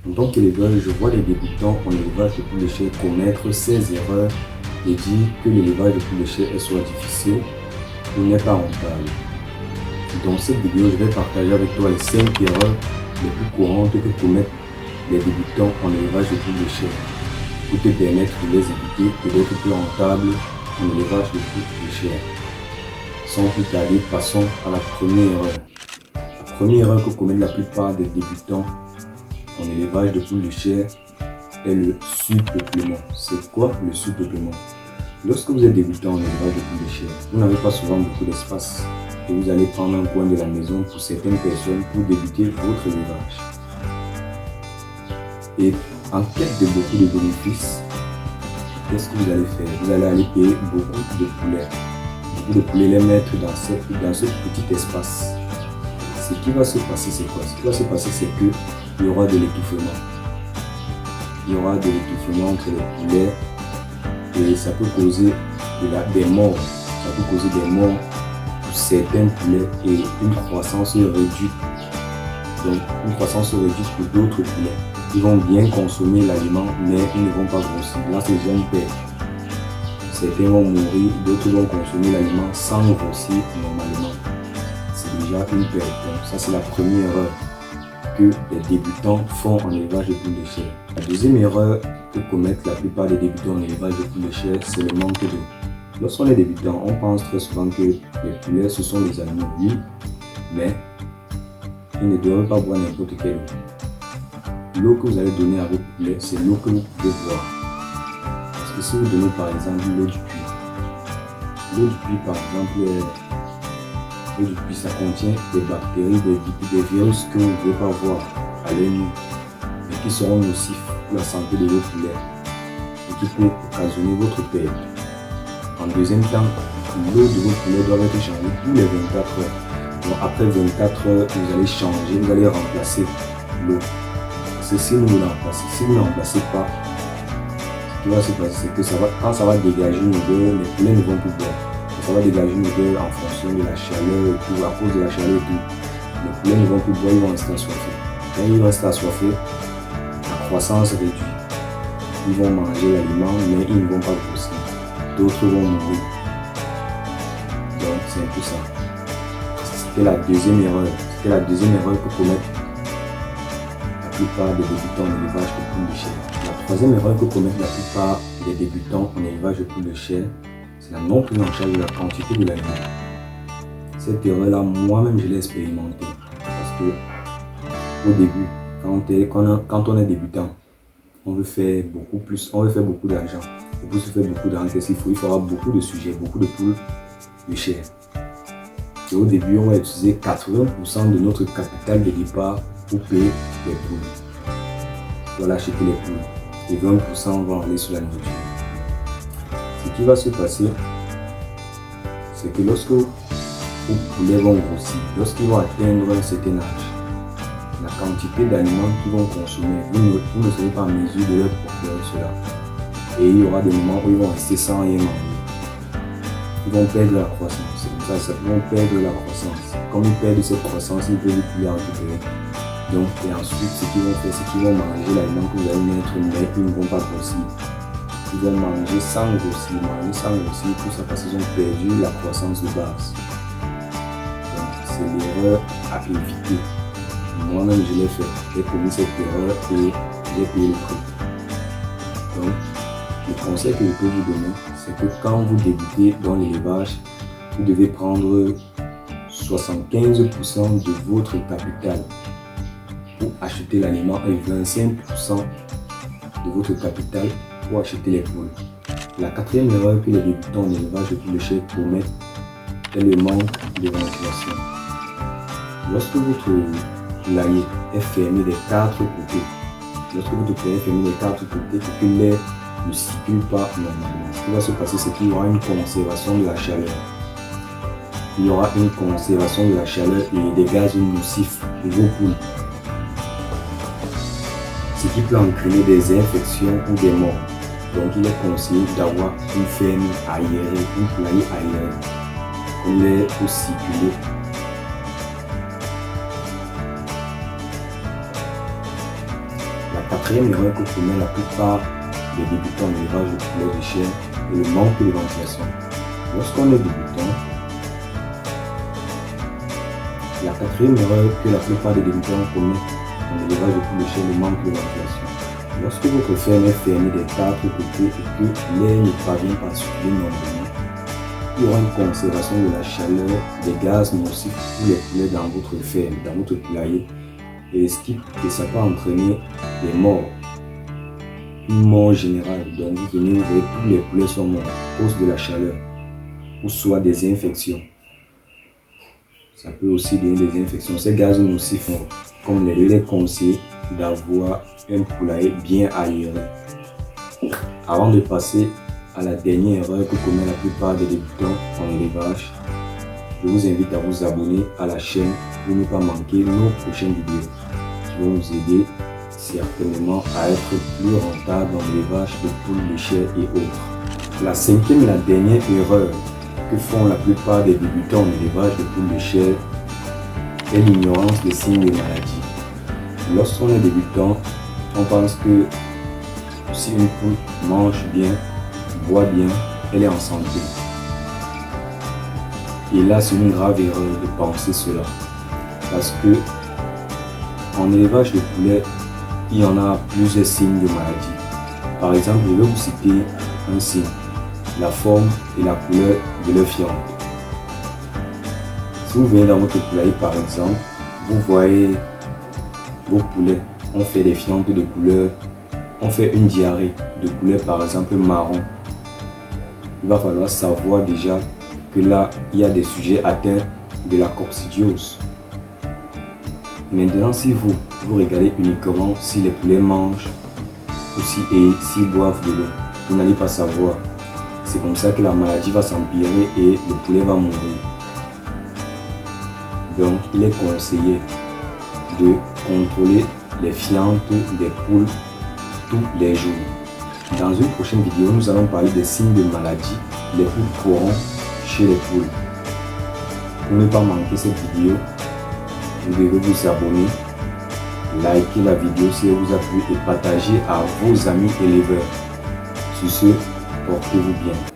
En tant qu'éleveur, je vois les débutants en élevage de poules de chair commettre ces erreurs et dire que l'élevage de poules de chair est soit difficile ou n'est pas rentable. Dans cette vidéo, je vais partager avec toi les 5 erreurs les plus courantes que commettent les débutants en élevage de poules de chair pour te permettre de les éviter et d'être plus rentable en élevage de poules de chair. Sans plus tarder, passons à la première erreur. La première erreur que commettent la plupart des débutants en élevage de poules de chair est le surpeuplement. C'est quoi le surpeuplement? Lorsque vous êtes débutant en élevage de poules de chair, vous n'avez pas souvent beaucoup d'espace et vous allez prendre un coin de la maison pour certaines personnes pour débuter votre élevage. Et en quête de beaucoup de bénéfices, qu'est-ce que vous allez faire? Vous allez aller payer beaucoup de poulets. Beaucoup de poulets, les mettre dans ce petit espace. Ce qui va se passer, c'est quoi? Ce qui va se passer, c'est qu'il y aura de l'étouffement. Il y aura de l'étouffement entre les poulets et ça peut causer des morts. Ça peut causer des morts pour certains poulets et une croissance réduite. Donc, une croissance réduite pour d'autres poulets. Ils vont bien consommer l'aliment, mais ils ne vont pas grossir. Là, c'est déjà une perte. Certains vont mourir, d'autres vont consommer l'aliment sans grossir normalement. C'est déjà une perte. Donc, ça, c'est la première erreur que les débutants font en élevage de poules de chair. La deuxième erreur que commettent la plupart des débutants en élevage de poules de chair, c'est le manque d'eau. Lorsqu'on est débutant, on pense très souvent que les poulets, ce sont des animaux, oui, mais ils ne doivent pas boire n'importe quelle eau. L'eau que vous allez donner à vos poulets, c'est l'eau que vous pouvez boire. Parce que si vous donnez par exemple l'eau du puits, par exemple, l'eau du puits, ça contient des bactéries, des virus que vous ne pouvez pas voir à l'œil nu, mais qui seront nocifs pour la santé de vos poulets et qui peuvent occasionner votre perte. En deuxième temps, l'eau de vos poulets doit être changée tous les 24 heures. Donc après 24 heures, vous allez changer, vous allez remplacer l'eau. Parce que si vous ne remplacez pas, ce qui va se passer, c'est que quand ça va dégager une odeur, les poulets ne vont plus boire. Ça va dégager une odeur en fonction de la chaleur et tout, à cause de la chaleur et tout. Les poulets ne vont plus boire, ils vont rester assoiffés. Quand ils vont rester assoiffés, la croissance réduit. Ils vont manger l'aliment, mais ils ne vont pas grossir. D'autres vont mourir. Donc c'est un peu ça. C'était la deuxième erreur. C'était la deuxième erreur que commettent la plupart des débutants en élevage de poules de chair. La troisième erreur que commettent la plupart des débutants en élevage de poules de chair, c'est la non prise en charge de la quantité de l'aliment. Cette erreur-là, moi-même, je l'ai expérimenté. Parce que au début, quand on est débutant, on veut faire beaucoup plus, on veut faire beaucoup d'argent. Et pour se faire beaucoup d'argent, qu'est-ce qu'il faut? Il faudra beaucoup de sujets, beaucoup de poules de chair. Et au début, on va utiliser 80% de notre capital de départ pour payer les poules. Voilà, acheter les poules. Et 20% vont aller sur la nourriture. Ce qui va se passer, c'est que lorsque vos poulets vont grossir, lorsqu'ils vont atteindre un certain âge, la quantité d'aliments qu'ils vont consommer, vous ne serez pas en mesure de leur procurer cela. Et il y aura des moments où ils vont rester sans rien manger. Ils vont perdre la croissance. C'est comme ça, ils vont perdre la croissance. Comme ils perdent cette croissance, ils ne peuvent plus la récupérer. Donc, et ensuite, ce qu'ils vont faire, c'est qu'ils vont manger l'aliment que vous allez mettre, mais ils ne vont pas grossir. Ils vont manger sans grossir, tout ça parce qu'ils ont perdu la croissance de base. Donc, c'est l'erreur à éviter. Moi-même, je l'ai fait. J'ai commis cette erreur et j'ai payé le prix. Donc, le conseil que je peux vous donner, c'est que quand vous débutez dans l'élevage, vous devez prendre 75% de votre capital pour acheter l'aliment et 25% de votre capital pour acheter les poules. La quatrième erreur que les débutants en élevage de poules de chair commettent est le manque de ventilation. Lorsque votre poulailler est fermé des 4 côtés, et que l'air ne circule pas normalement, ce qui va se passer, c'est qu'il y aura une conservation de la chaleur. Il y aura une conservation de la chaleur et des gaz nocifs pour vos poules. Ce qui peut entraîner des infections ou des morts. Donc il est conseillé d'avoir une ferme aérée, une poulailler aérée, pour l'air pour circuler. La quatrième erreur que commettent la plupart des débutants en élevage de poulet de chair est le manque de ventilation. Lorsqu'on est débutant, la quatrième erreur que la plupart des débutants commettent en élevage de poulet de chair est le manque de ventilation. Lorsque votre ferme est fermée des 4 côtés et que l'air ne parvient pas à circuler normalement, il y aura une conservation de la chaleur des gaz nocifs pour les poulets dans votre ferme, dans votre poulailler, et ça peut entraîner des morts, une mort générale. Donc vous venez, vous voyez, tous les poulets sont morts à cause de la chaleur, ou soit des infections. Ça peut aussi donner des infections. Ces gaz nocifs, comme il est conseillé d'avoir un poulailler bien aéré. Avant de passer à la dernière erreur que commettent la plupart des débutants en élevage, je vous invite à vous abonner à la chaîne pour ne pas manquer nos prochaines vidéos qui vont nous aider certainement à être plus rentable dans l'élevage de poules de chair et autres. La cinquième et la dernière erreur que font la plupart des débutants en élevage de poules de chair est l'ignorance des signes de maladie. Lorsqu'on est débutant, on pense que si une poule mange bien, boit bien, elle est en santé. Et là, c'est une grave erreur de penser cela. Parce que en élevage de poulet, il y en a plusieurs signes de maladie. Par exemple, je vais vous citer un signe: la forme et la couleur de leur fiente. Si vous venez dans votre poulailler par exemple, vous voyez vos poulets ont fait des fientes de couleur, ont fait une diarrhée de couleur par exemple marron. Il va falloir savoir déjà que là, il y a des sujets atteints de la coccidiose. Maintenant, si vous regardez uniquement si les poulets mangent et s'ils boivent de l'eau, vous n'allez pas savoir. C'est comme ça que la maladie va s'empirer et le poulet va mourir. Donc, il est conseillé de contrôler les fientes des poules tous les jours. Dans une prochaine vidéo, nous allons parler des signes de maladie les plus courants chez les poules. Pour ne pas manquer cette vidéo, vous devez vous abonner, liker la vidéo si elle vous a plu et partager à vos amis éleveurs. Sur ce, portez-vous bien.